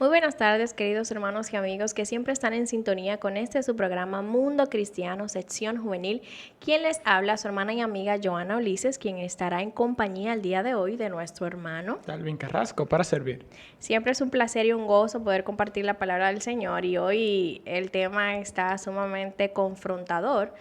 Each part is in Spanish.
Muy buenas tardes, queridos hermanos y amigos que siempre están en sintonía con su programa Mundo Cristiano, sección juvenil. Quien les habla, su hermana y amiga Joana Ulises, quien estará en compañía el día de hoy de nuestro hermano Dalvin Carrasco, para servir. Siempre es un placer y un gozo poder compartir la palabra del Señor, y hoy el tema está sumamente confrontador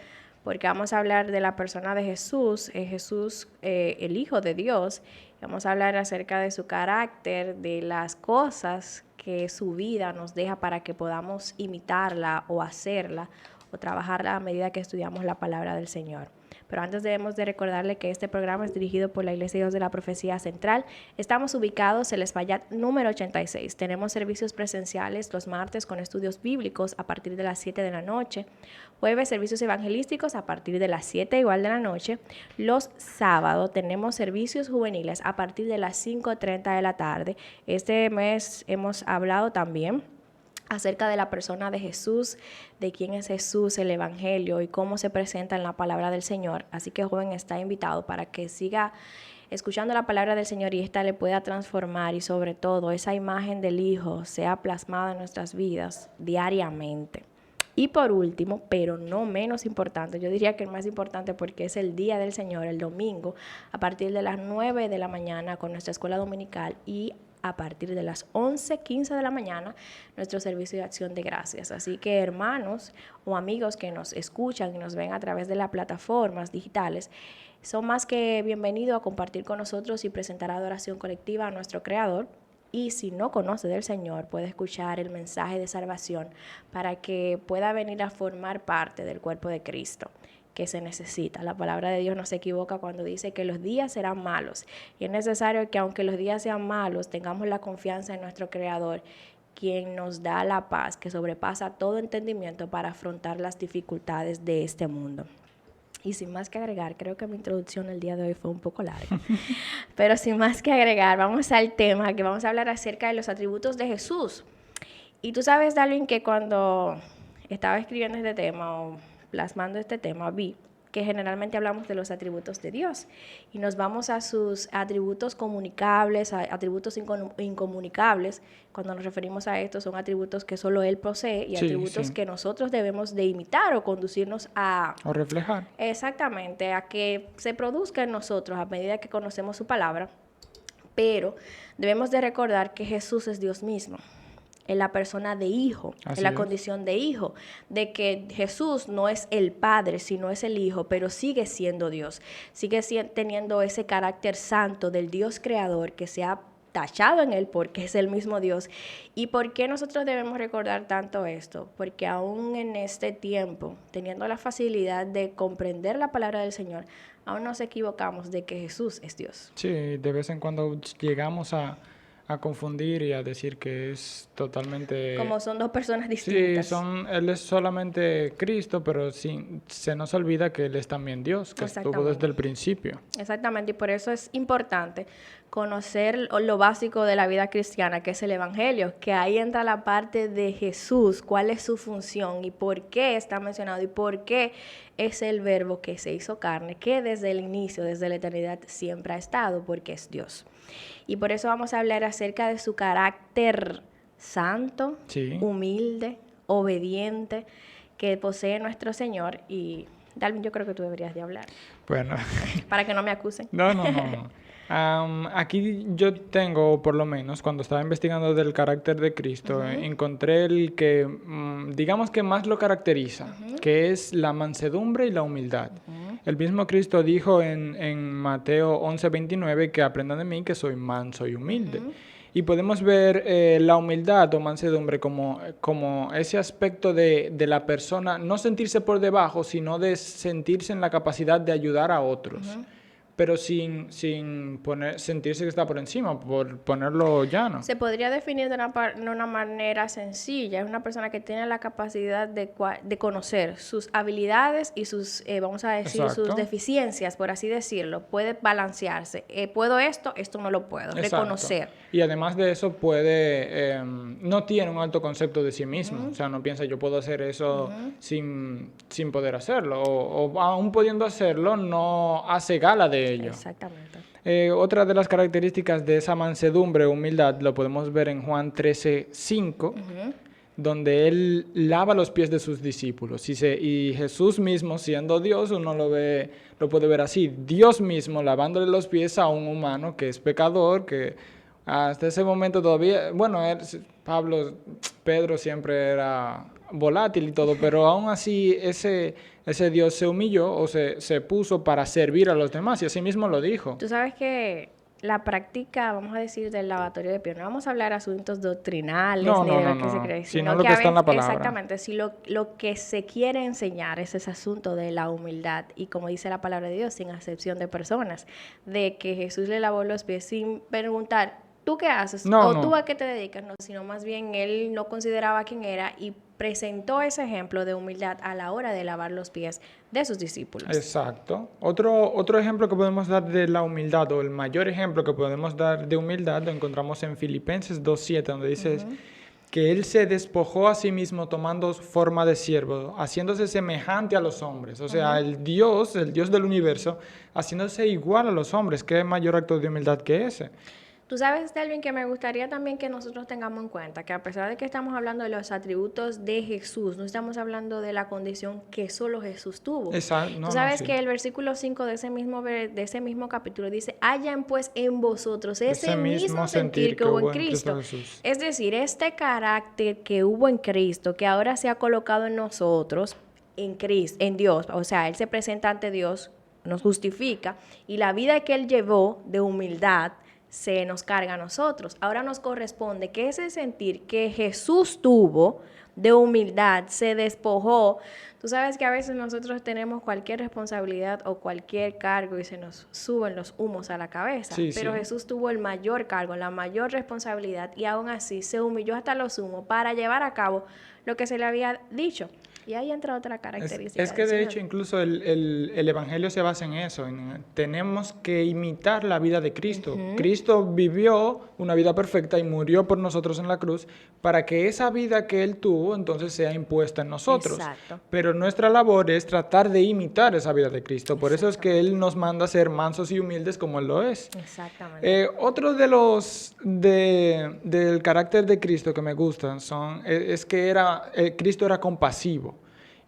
porque vamos a hablar de la persona de Jesús, el Hijo de Dios. Vamos a hablar acerca de su carácter, de las cosas que su vida nos deja para que podamos imitarla o hacerla o trabajarla a medida que estudiamos la palabra del Señor. Pero antes debemos de recordarle que este programa es dirigido por la Iglesia Dios de la Profecía Central. Estamos ubicados en el Espaillat número 86. Tenemos servicios presenciales los martes con estudios bíblicos a partir de las 7 de la noche. Jueves, servicios evangelísticos a partir de las 7 igual de la noche. Los sábados tenemos servicios juveniles a partir de las 5:30 de la tarde. Este mes hemos hablado también acerca de la persona de Jesús, de quién es Jesús, el Evangelio y cómo se presenta en la palabra del Señor. Así que, joven, está invitado para que siga escuchando la palabra del Señor y esta le pueda transformar, y sobre todo esa imagen del Hijo sea plasmada en nuestras vidas diariamente. Y por último, pero no menos importante, yo diría que el más importante porque es el día del Señor, el domingo, a partir de las 9 de la mañana con nuestra escuela dominical, y a partir de las 11:15 de la mañana, nuestro servicio de acción de gracias. Así que, hermanos o amigos que nos escuchan y nos ven a través de las plataformas digitales, son más que bienvenidos a compartir con nosotros y presentar adoración colectiva a nuestro Creador. Y si no conoce del Señor, puede escuchar el mensaje de salvación para que pueda venir a formar parte del cuerpo de Cristo que se necesita. La palabra de Dios no se equivoca cuando dice que los días serán malos, y es necesario que, aunque los días sean malos, tengamos la confianza en nuestro Creador, quien nos da la paz que sobrepasa todo entendimiento para afrontar las dificultades de este mundo. Y sin más que agregar, creo que mi introducción el día de hoy fue un poco larga, pero sin más que agregar, vamos al tema, que vamos a hablar acerca de los atributos de Jesús. Y tú sabes, Darwin, que cuando estaba escribiendo este tema o plasmando este tema, vi que generalmente hablamos de los atributos de Dios y nos vamos a sus atributos comunicables, a atributos incomunicables. Cuando nos referimos a estos, son atributos que solo Él posee y atributos que nosotros debemos de imitar o conducirnos a... O reflejar. Exactamente, a que se produzca en nosotros a medida que conocemos su palabra. Pero debemos de recordar que Jesús es Dios mismo, en la persona de hijo, en la condición de hijo, de que Jesús no es el Padre, sino es el Hijo, pero sigue siendo Dios, sigue teniendo ese carácter santo del Dios creador que se ha tachado en él porque es el mismo Dios. ¿Y por qué nosotros debemos recordar tanto esto? Porque aún en este tiempo, teniendo la facilidad de comprender la palabra del Señor, aún nos equivocamos de que Jesús es Dios. Sí, de vez en cuando llegamos a confundir y a decir que es totalmente... Como son dos personas distintas. Sí, Él es solamente Cristo, pero sí, se nos olvida que Él es también Dios, que estuvo desde el principio. Exactamente, y por eso es importante conocer lo básico de la vida cristiana, que es el Evangelio, que ahí entra la parte de Jesús, cuál es su función y por qué está mencionado y por qué es el verbo que se hizo carne, que desde el inicio, desde la eternidad, siempre ha estado, porque es Dios. Y por eso vamos a hablar acerca de su carácter santo, humilde, obediente, que posee nuestro Señor. Y Dalvin, yo creo que tú deberías de hablar. Bueno. Para que no me acusen. No. Aquí yo tengo, por lo menos, cuando estaba investigando del carácter de Cristo, encontré el que, digamos que más lo caracteriza, que es la mansedumbre y la humildad. El mismo Cristo dijo en Mateo 11:29 que aprendan de mí que soy manso y humilde. Y podemos ver la humildad o mansedumbre como ese aspecto de la persona, no sentirse por debajo, sino de sentirse en la capacidad de ayudar a otros. Pero sin sentirse que está por encima, por ponerlo llano. Se podría definir de una manera sencilla. Es una persona que tiene la capacidad de conocer sus habilidades y sus, vamos a decir, sus deficiencias, por así decirlo. Puede balancearse. Puedo esto no lo puedo. Reconocer. Y además de eso no tiene un alto concepto de sí mismo. O sea, no piensa yo puedo hacer eso sin poder hacerlo. O aún pudiendo hacerlo, no hace gala de ello. Exactamente. Otra de las características de esa mansedumbre o humildad lo podemos ver en Juan 13:5, donde él lava los pies de sus discípulos. Y Jesús mismo, siendo Dios, uno lo puede ver así, Dios mismo lavándole los pies a un humano que es pecador, que hasta ese momento todavía, bueno, Pedro siempre era volátil y todo, pero aún así ese Dios se humilló o se puso para servir a los demás, y así mismo lo dijo. Tú sabes que la práctica, vamos a decir, del lavatorio de pies, no vamos a hablar de asuntos doctrinales No, ni no, de no, lo que se no, cree, sino lo que está en la palabra. exactamente, si lo que se quiere enseñar es ese asunto de la humildad, y como dice la palabra de Dios, sin acepción de personas, de que Jesús le lavó los pies sin preguntar, ¿tú qué haces? No. ¿Tú a qué te dedicas? No, sino más bien él no consideraba quién era y presentó ese ejemplo de humildad a la hora de lavar los pies de sus discípulos. Exacto. Otro ejemplo que podemos dar de la humildad, o el mayor ejemplo que podemos dar de humildad, lo encontramos en Filipenses 2:7, donde dice que él se despojó a sí mismo tomando forma de siervo, haciéndose semejante a los hombres. O sea, el Dios del universo, haciéndose igual a los hombres. ¿Qué mayor acto de humildad que ese? Tú sabes, Delvin, que me gustaría también que nosotros tengamos en cuenta que a pesar de que estamos hablando de los atributos de Jesús, no estamos hablando de la condición que solo Jesús tuvo. Exacto. Tú sabes que el versículo 5 de ese mismo capítulo dice, hayan pues en vosotros ese mismo sentir que hubo en Cristo. Es decir, este carácter que hubo en Cristo, que ahora se ha colocado en nosotros, en Cristo, en Dios. O sea, Él se presenta ante Dios, nos justifica, y la vida que Él llevó de humildad se nos carga a nosotros. Ahora nos corresponde que ese sentir que Jesús tuvo de humildad se despojó. Tú sabes que a veces nosotros tenemos cualquier responsabilidad o cualquier cargo y se nos suben los humos a la cabeza. Sí, pero sí. Jesús tuvo el mayor cargo, la mayor responsabilidad, y aún así se humilló hasta lo sumo para llevar a cabo lo que se le había dicho. Y ahí entra otra característica. Es que de hecho incluso el Evangelio se basa en eso. Tenemos que imitar la vida de Cristo. Cristo vivió una vida perfecta y murió por nosotros en la cruz para que esa vida que Él tuvo entonces sea impuesta en nosotros. Exacto. Pero nuestra labor es tratar de imitar esa vida de Cristo. Por eso es que Él nos manda a ser mansos y humildes como Él lo es. Exactamente. Otro del carácter de Cristo que me gustan es que Cristo era compasivo.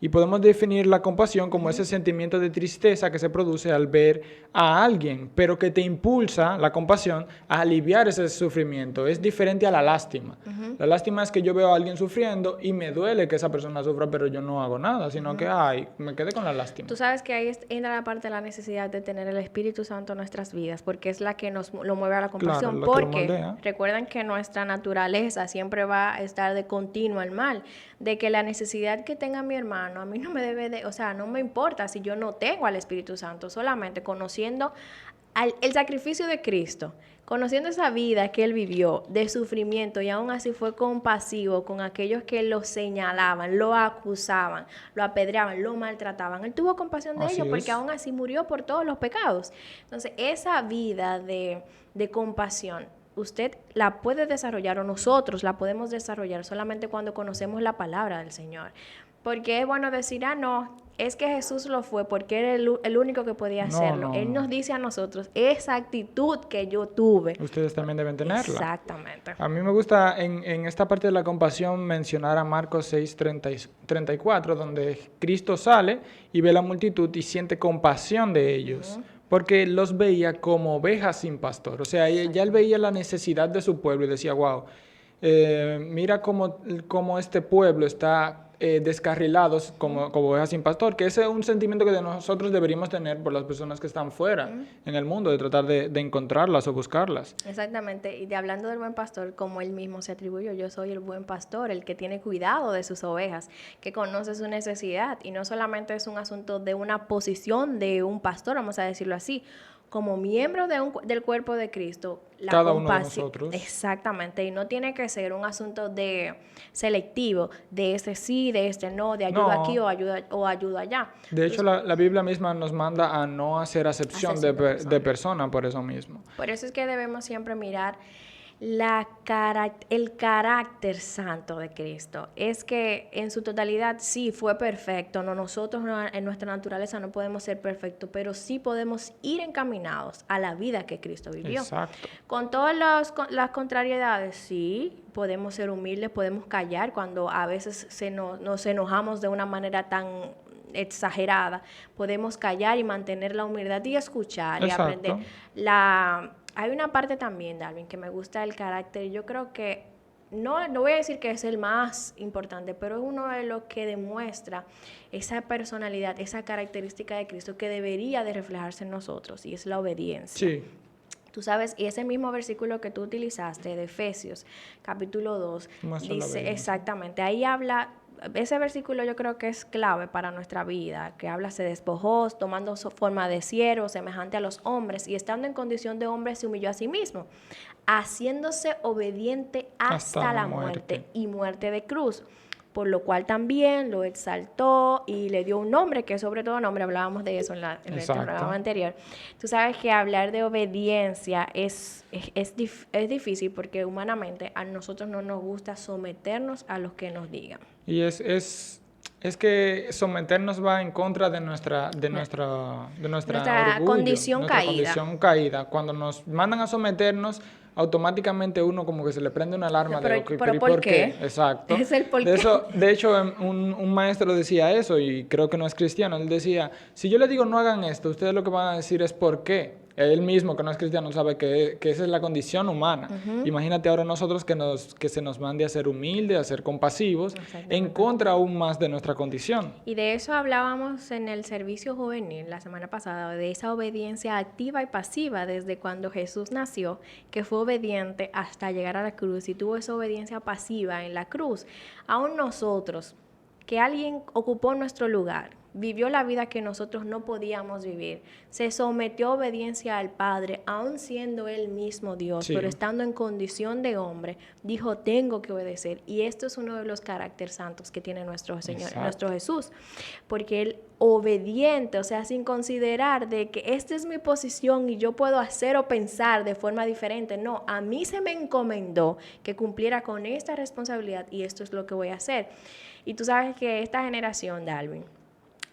Y podemos definir la compasión como ese sentimiento de tristeza que se produce al ver a alguien, pero que te impulsa, la compasión, a aliviar ese sufrimiento. Es diferente a la lástima. La lástima es que yo veo a alguien sufriendo y me duele que esa persona sufra, pero yo no hago nada, sino que me quedé con la lástima. Tú sabes que ahí entra la parte de la necesidad de tener el Espíritu Santo en nuestras vidas, porque es la que nos lo mueve a la compasión. Claro, porque recuerdan que nuestra naturaleza siempre va a estar de continuo al mal, de que la necesidad que tenga mi hermano, a mí no me debe de, o sea, no me importa si yo no tengo al Espíritu Santo, solamente conociendo el sacrificio de Cristo, conociendo esa vida que Él vivió de sufrimiento, y aún así fue compasivo con aquellos que lo señalaban, lo acusaban, lo apedreaban, lo maltrataban. Él tuvo compasión de ellos porque aún así murió por todos los pecados. Entonces, esa vida de compasión, usted la puede desarrollar, o nosotros la podemos desarrollar solamente cuando conocemos la palabra del Señor. Porque es bueno decir, no, es que Jesús lo fue porque era el único que podía hacerlo. Él nos dice a nosotros, esa actitud que yo tuve, ustedes también deben tenerla. Exactamente. A mí me gusta en esta parte de la compasión mencionar a Marcos 6:34, donde Cristo sale y ve la multitud y siente compasión de ellos. Porque los veía como ovejas sin pastor. O sea, ya él veía la necesidad de su pueblo y decía, wow, mira cómo este pueblo está descarrilados como ovejas sin pastor, que ese es un sentimiento que nosotros deberíamos tener por las personas que están fuera en el mundo, de tratar de encontrarlas o buscarlas. Exactamente, y hablando del buen pastor, como él mismo se atribuyó, yo soy el buen pastor, el que tiene cuidado de sus ovejas, que conoce su necesidad, y no solamente es un asunto de una posición de un pastor, vamos a decirlo así, como miembro del cuerpo de Cristo, cada uno de nosotros. Exactamente, y no tiene que ser un asunto de selectivo, de este sí, de este no, de ayuda aquí o ayuda allá. De hecho, la Biblia misma nos manda a no hacer acepción de persona por eso mismo. Por eso es que debemos siempre mirar El carácter santo de Cristo es que en su totalidad sí fue perfecto. Nosotros en nuestra naturaleza no podemos ser perfectos, pero sí podemos ir encaminados a la vida que Cristo vivió. Exacto. Con todas las contrariedades, sí, podemos ser humildes, podemos callar cuando a veces nos enojamos de una manera tan exagerada. Podemos callar y mantener la humildad y escuchar y aprender. Hay una parte también, Darwin, que me gusta del carácter. Yo creo que, no voy a decir que es el más importante, pero es uno de los que demuestra esa personalidad, esa característica de Cristo que debería de reflejarse en nosotros, y es la obediencia. Sí. Tú sabes, y ese mismo versículo que tú utilizaste de Efesios, capítulo 2, dice exactamente, ahí habla. Ese versículo yo creo que es clave para nuestra vida, que habla, se despojó, tomando forma de siervo, semejante a los hombres, y estando en condición de hombre se humilló a sí mismo, haciéndose obediente hasta la muerte y muerte de cruz, por lo cual también lo exaltó y le dio un nombre, que es sobre todo nombre, hablábamos de eso en el programa anterior. Tú sabes que hablar de obediencia es difícil porque humanamente a nosotros no nos gusta someternos a los que nos digan. Y es que someternos va en contra de nuestra orgullo, condición caída. Cuando nos mandan a someternos, automáticamente uno como que se le prende una alarma pero ¿por qué? Exacto. Es el por qué. De hecho, un maestro decía eso, y creo que no es cristiano. Él decía, si yo les digo no hagan esto, ustedes lo que van a decir es ¿por qué? Él mismo, que no es cristiano, sabe que esa es la condición humana. Uh-huh. Imagínate ahora nosotros que se nos mande a ser humildes, a ser compasivos, en contra aún más de nuestra condición. Y de eso hablábamos en el servicio juvenil la semana pasada, de esa obediencia activa y pasiva desde cuando Jesús nació, que fue obediente hasta llegar a la cruz, y tuvo esa obediencia pasiva en la cruz. Aún nosotros, que alguien ocupó nuestro lugar, vivió la vida que nosotros no podíamos vivir, se sometió a obediencia al Padre, aun siendo Él mismo Dios, pero estando en condición de hombre, dijo, tengo que obedecer. Y esto es uno de los caracteres santos que tiene nuestro Señor, nuestro Jesús, porque Él obediente, o sea, sin considerar de que esta es mi posición y yo puedo hacer o pensar de forma diferente. No, a mí se me encomendó que cumpliera con esta responsabilidad y esto es lo que voy a hacer. Y tú sabes que esta generación, Darwin,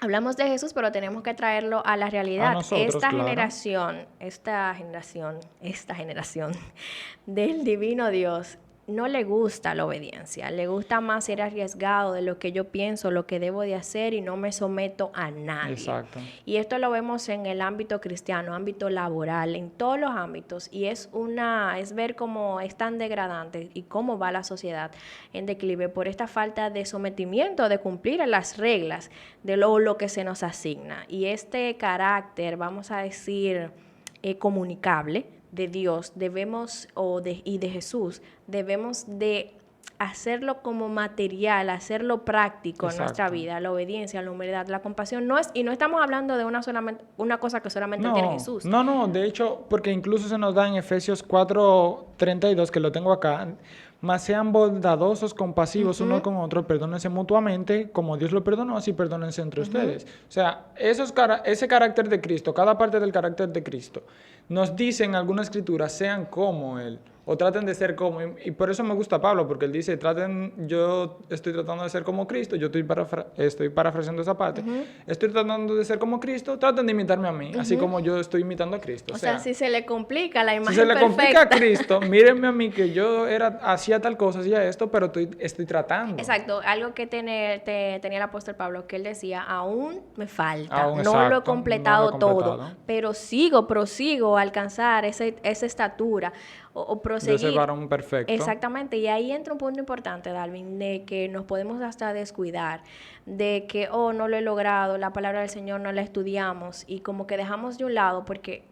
hablamos de Jesús, pero tenemos que traerlo a la realidad. A nosotros, esta generación del divino Dios no le gusta la obediencia, le gusta más ser arriesgado de lo que yo pienso, lo que debo de hacer, y no me someto a nadie. Exacto. Y esto lo vemos en el ámbito cristiano, ámbito laboral, en todos los ámbitos, y es ver cómo es tan degradante y cómo va la sociedad en declive por esta falta de sometimiento, de cumplir a las reglas de lo que se nos asigna. Y este carácter, vamos a decir, comunicable de Dios, y de Jesús, debemos de hacerlo como material, hacerlo práctico en nuestra vida, la obediencia, la humildad, la compasión. Y no estamos hablando de una cosa que solamente tiene Jesús. No, de hecho, porque incluso se nos da en Efesios 4:32, que lo tengo acá, mas sean bondadosos, compasivos unos con otros, perdónense mutuamente, como Dios lo perdonó, así perdónense entre ustedes. O sea, ese carácter de Cristo, cada parte del carácter de Cristo, nos dice en alguna escritura, sean como Él, o traten de ser como, y por eso me gusta Pablo, porque él dice, yo estoy tratando de ser como Cristo, yo estoy parafraseando esa parte, estoy tratando de ser como Cristo, traten de imitarme a mí, así como yo estoy imitando a Cristo. O sea, si se le complica la imagen si se le perfecta. complica a Cristo, mírenme a mí que yo hacía tal cosa, hacía esto, pero estoy tratando. Exacto, algo que tenía el apóstol Pablo, que él decía, aún me falta, no exacto, lo he completado todo, pero prosigo a alcanzar esa estatura, o proseguir. De ese varón perfecto. Exactamente, y ahí entra un punto importante, Darwin, de que nos podemos hasta descuidar, de que, no lo he logrado, la palabra del Señor no la estudiamos, y como que dejamos de un lado, porque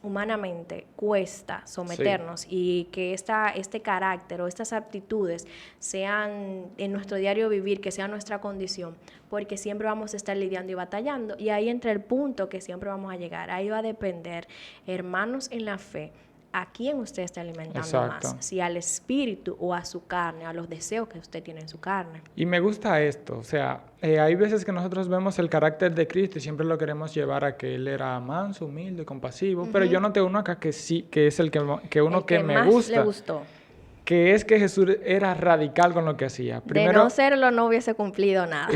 humanamente cuesta someternos y que este carácter o estas aptitudes sean en nuestro diario vivir, que sea nuestra condición, porque siempre vamos a estar lidiando y batallando, y ahí entra el punto que siempre vamos a llegar. Ahí va a depender, hermanos en la fe, a quién usted está alimentando Exacto. más, si al espíritu o a su carne, a los deseos que usted tiene en su carne. Y me gusta esto, o sea, hay veces que nosotros vemos el carácter de Cristo y siempre lo queremos llevar a que Él era manso, humilde, compasivo, pero yo noté uno acá que sí, que es uno que me más gusta, le gustó. que es que Jesús era radical con lo que hacía. De no serlo, no hubiese cumplido nada.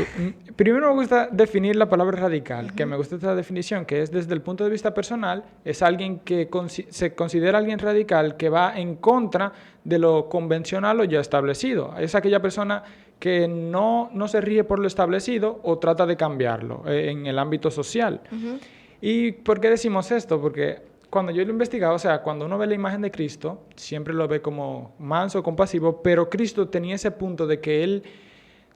Primero me gusta definir la palabra radical, que me gusta esta definición, que es desde el punto de vista personal, es alguien que se considera alguien radical que va en contra de lo convencional o ya establecido. Es aquella persona que no se ríe por lo establecido o trata de cambiarlo en el ámbito social. ¿Y por qué decimos esto? Porque cuando yo lo investigaba, o sea, cuando uno ve la imagen de Cristo, siempre lo ve como manso, compasivo, pero Cristo tenía ese punto de que Él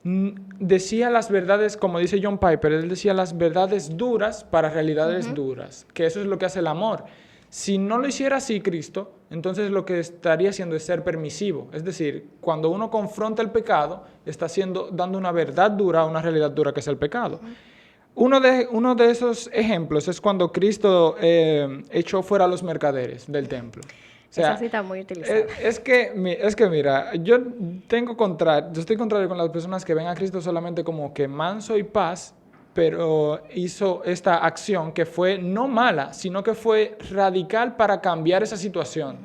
decía las verdades, como dice John Piper, Él decía las verdades duras para realidades duras, que eso es lo que hace el amor. Si no lo hiciera así Cristo, entonces lo que estaría haciendo es ser permisivo. Es decir, cuando uno confronta el pecado, está dando una verdad dura a una realidad dura que es el pecado. Uno de esos ejemplos es cuando Cristo echó fuera a los mercaderes del templo. O sea, esa cita muy utilizada. es que mira, yo estoy contrario con las personas que ven a Cristo solamente como que manso y paz, pero hizo esta acción que fue no mala, sino que fue radical para cambiar esa situación.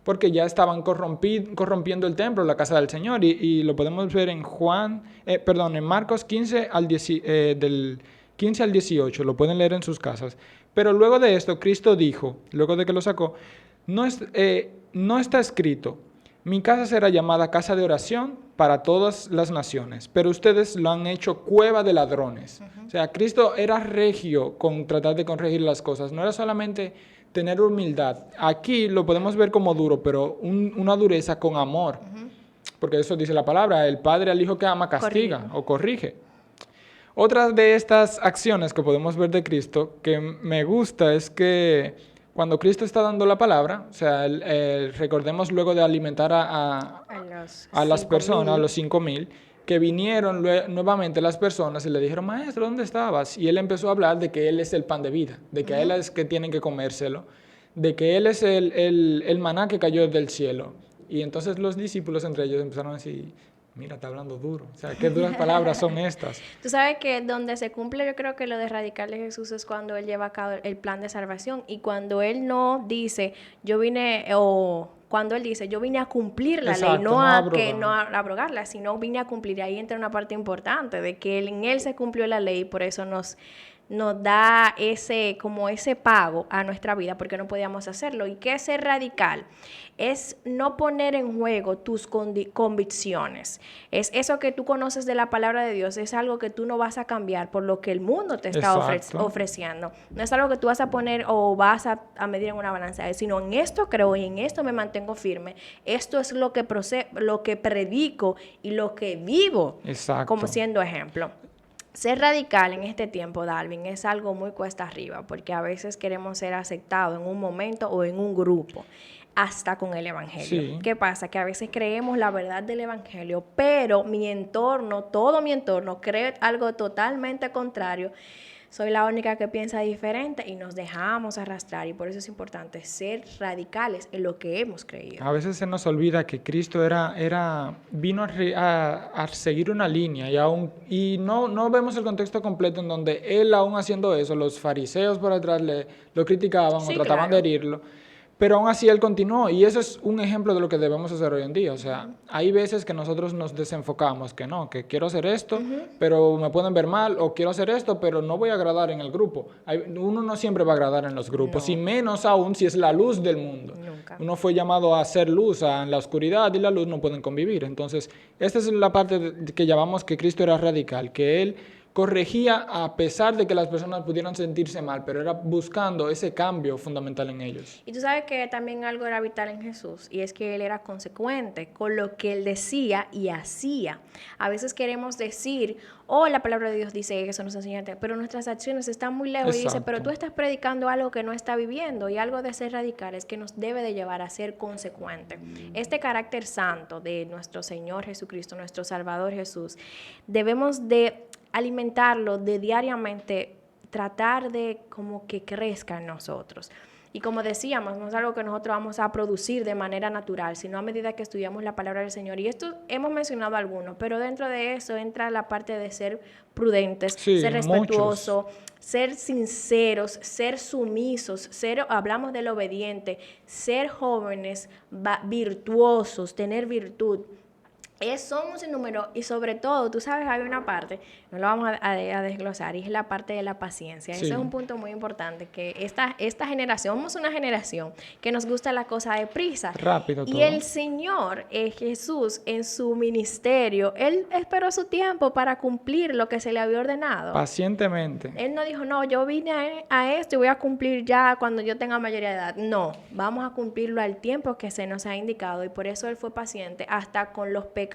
Porque ya estaban corrompiendo el templo, la casa del Señor, y lo podemos ver en en Marcos 15 del 15 al 18, lo pueden leer en sus casas. Pero luego de esto, Cristo dijo, luego de que lo sacó, no está escrito, mi casa será llamada casa de oración para todas las naciones, pero ustedes lo han hecho cueva de ladrones. O sea, Cristo era regio con tratar de corregir las cosas, no era solamente tener humildad. Aquí lo podemos ver como duro, pero una dureza con amor, porque eso dice la palabra, el padre al hijo que ama castiga o corrige. Otra de estas acciones que podemos ver de Cristo que me gusta es que cuando Cristo está dando la palabra, o sea, recordemos luego de alimentar a las personas, a los 5,000, que vinieron nuevamente las personas y le dijeron, maestro, ¿dónde estabas? Y él empezó a hablar de que él es el pan de vida, de que él es que tienen que comérselo, de que él es el maná que cayó del cielo. Y entonces los discípulos entre ellos empezaron a decir, mira, está hablando duro. O sea, qué duras palabras son estas. Tú sabes que donde se cumple, yo creo que lo de radical de Jesús es cuando Él lleva a cabo el plan de salvación y cuando Él no dice, yo vine, o cuando Él dice, yo vine a cumplir la ley, no a abrogarla, sino vine a cumplir. Y ahí entra una parte importante de que en Él se cumplió la ley, por eso nos da ese pago a nuestra vida porque no podíamos hacerlo. ¿Y qué es ser radical? Es no poner en juego tus convicciones. Es eso que tú conoces de la palabra de Dios, es algo que tú no vas a cambiar por lo que el mundo te está ofreciendo. No es algo que tú vas a poner o vas a medir en una balanza, sino en esto creo y en esto me mantengo firme. Esto es lo que predico y lo que vivo. Exacto. Como siendo ejemplo. Ser radical en este tiempo, Darwin, es algo muy cuesta arriba, porque a veces queremos ser aceptados en un momento o en un grupo, hasta con el Evangelio. Sí. ¿Qué pasa? Que a veces creemos la verdad del Evangelio, pero todo mi entorno cree algo totalmente contrario. Soy la única que piensa diferente y nos dejamos arrastrar, y por eso es importante ser radicales en lo que hemos creído. A veces se nos olvida que Cristo vino a seguir una línea y no vemos el contexto completo en donde Él, aún haciendo eso, los fariseos por atrás lo criticaban o trataban de herirlo. Pero aún así Él continuó, y eso es un ejemplo de lo que debemos hacer hoy en día. O sea, hay veces que nosotros nos desenfocamos, que no, que quiero hacer esto, pero me pueden ver mal, o quiero hacer esto, pero no voy a agradar en el grupo. Uno no siempre va a agradar en los grupos, y menos aún si es la luz del mundo. Nunca. Uno fue llamado a hacer luz, en la oscuridad y la luz no pueden convivir. Entonces, esta es la parte que llamamos que Cristo era radical, que Él corregía a pesar de que las personas pudieran sentirse mal, pero era buscando ese cambio fundamental en ellos. Y tú sabes que también algo era vital en Jesús, y es que Él era consecuente con lo que Él decía y hacía. A veces queremos decir, la palabra de Dios dice que eso nos enseña, pero nuestras acciones están muy lejos. Exacto. Y dice, pero tú estás predicando algo que no está viviendo, y algo de ser radical es que nos debe de llevar a ser consecuente. Este carácter santo de nuestro Señor Jesucristo, nuestro Salvador Jesús, debemos de alimentarlo de diariamente, tratar de como que crezca en nosotros. Y como decíamos, no es algo que nosotros vamos a producir de manera natural, sino a medida que estudiamos la palabra del Señor. Y esto hemos mencionado algunos, pero dentro de eso entra la parte de ser prudentes, Sí, ser respetuosos, muchos. ser sinceros, ser sumisos, hablamos del obediente, ser jóvenes, virtuosos, tener virtud. Son un sinnúmero y sobre todo, tú sabes, hay una parte, no lo vamos a desglosar, y es la parte de la paciencia. Sí. Ese es un punto muy importante, que esta generación, somos una generación que nos gusta la cosa deprisa. Rápido todo. Y el Señor, Jesús, en su ministerio, Él esperó su tiempo para cumplir lo que se le había ordenado. Pacientemente. Él no dijo, no, yo vine a esto y voy a cumplir ya cuando yo tenga mayoría de edad. No, vamos a cumplirlo al tiempo que se nos ha indicado, y por eso Él fue paciente hasta con los pecadores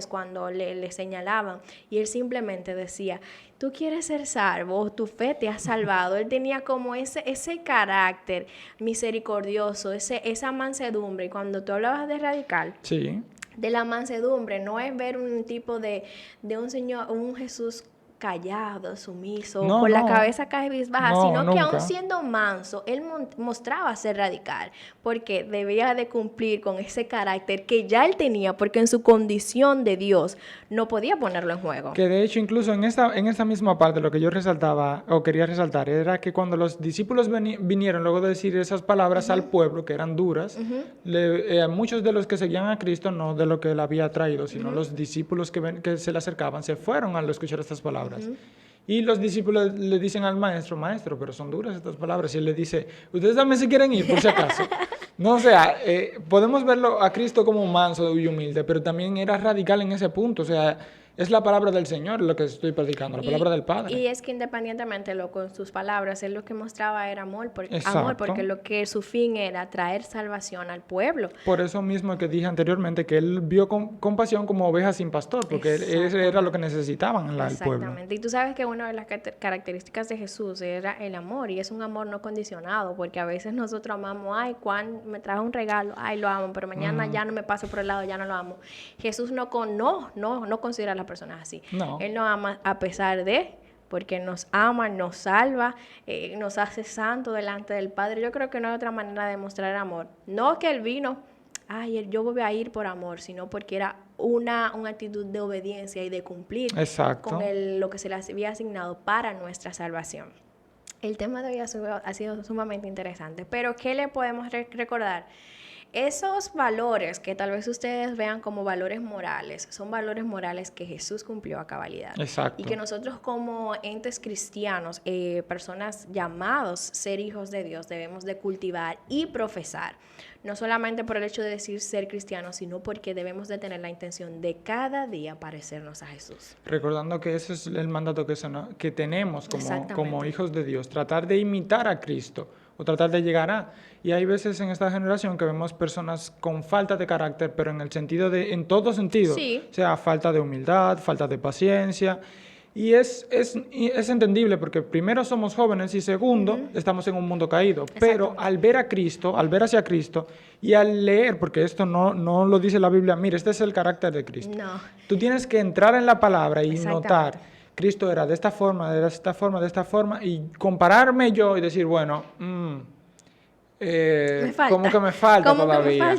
cuando le señalaban, y Él simplemente decía, tú quieres ser salvo, tu fe te ha salvado. Él tenía como ese carácter misericordioso, esa mansedumbre. Y cuando tú hablabas de radical, Sí. de la mansedumbre, no es ver un tipo de un Señor, un Jesús callado, sumiso, No, con la no. cabeza cabizbaja, No, sino que nunca. aún siendo manso, él mostraba ser radical, porque debía de cumplir con ese carácter que ya él tenía, porque en su condición de Dios no podía ponerlo en juego. Que de hecho, incluso en esta misma parte, lo que yo resaltaba o quería resaltar era que cuando los discípulos vinieron luego de decir esas palabras al pueblo, que eran duras, muchos de los que seguían a Cristo, no de lo que él había traído, sino los discípulos que se le acercaban, se fueron al escuchar estas palabras. Y los discípulos le dicen al maestro, pero son duras estas palabras. Y él le dice, ustedes también se quieren ir, por si acaso. No, o sea, podemos verlo a Cristo como manso y humilde, pero también era radical en ese punto. O sea, es la palabra del Señor lo que estoy predicando, la palabra del Padre. Y es que independientemente con sus palabras, él lo que mostraba era amor, Exacto. porque lo que su fin era traer salvación al pueblo. Por eso mismo que dije anteriormente, que él vio compasión como ovejas sin pastor, porque eso era lo que necesitaban en el pueblo. Exactamente. Y tú sabes que una de las características de Jesús era el amor, y es un amor no condicionado, porque a veces nosotros amamos, ay, Juan me trajo un regalo, ay, lo amo, pero mañana ya no me paso por el lado, ya no lo amo. Jesús no considera a las personas así. No. Él nos ama a pesar de, porque nos ama, nos salva, nos hace santo delante del Padre. Yo creo que no hay otra manera de mostrar amor. No que Él vino, ay, yo voy a ir por amor, sino porque era una actitud de obediencia y de cumplir con lo que se le había asignado para nuestra salvación. El tema de hoy ha sido sumamente interesante, pero ¿qué le podemos recordar? Esos valores que tal vez ustedes vean como valores morales, son valores morales que Jesús cumplió a cabalidad. Exacto. Y que nosotros como entes cristianos, personas llamados ser hijos de Dios, debemos de cultivar y profesar. No solamente por el hecho de decir ser cristianos, sino porque debemos de tener la intención de cada día parecernos a Jesús. Recordando que ese es el mandato que tenemos como hijos de Dios, tratar de imitar a Cristo o tratar de llegar a. Y hay veces en esta generación que vemos personas con falta de carácter, pero en el sentido en todo sentido. Sí. O sea, falta de humildad, falta de paciencia. Y es entendible porque primero somos jóvenes y segundo estamos en un mundo caído. Pero al ver a Cristo, al ver hacia Cristo y al leer, porque esto no lo dice la Biblia, mira, este es el carácter de Cristo. No. Tú tienes que entrar en la palabra y notar, Cristo era de esta forma, de esta forma, de esta forma, y compararme yo y decir, bueno, como que me falta todavía.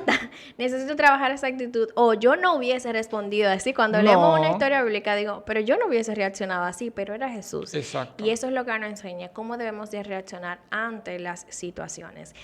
Necesito trabajar esa actitud. O yo no hubiese respondido así. Cuando leemos una historia bíblica digo, pero yo no hubiese reaccionado así, pero era Jesús. Exacto. Y eso es lo que nos enseña, cómo debemos de reaccionar ante las situaciones.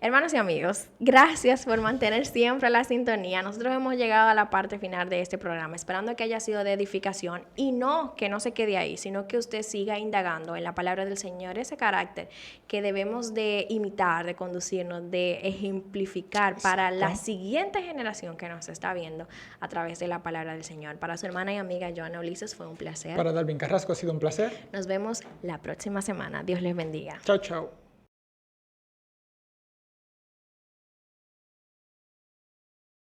Hermanos y amigos, gracias por mantener siempre la sintonía. Nosotros hemos llegado a la parte final de este programa, esperando que haya sido de edificación y que no se quede ahí, sino que usted siga indagando en la palabra del Señor, ese carácter que debemos de imitar, de conducirnos, de ejemplificar para la siguiente generación que nos está viendo a través de la palabra del Señor. Para su hermana y amiga Joana Ulises fue un placer. Para Dalvin Carrasco ha sido un placer. Nos vemos la próxima semana. Dios les bendiga. Chao, chao.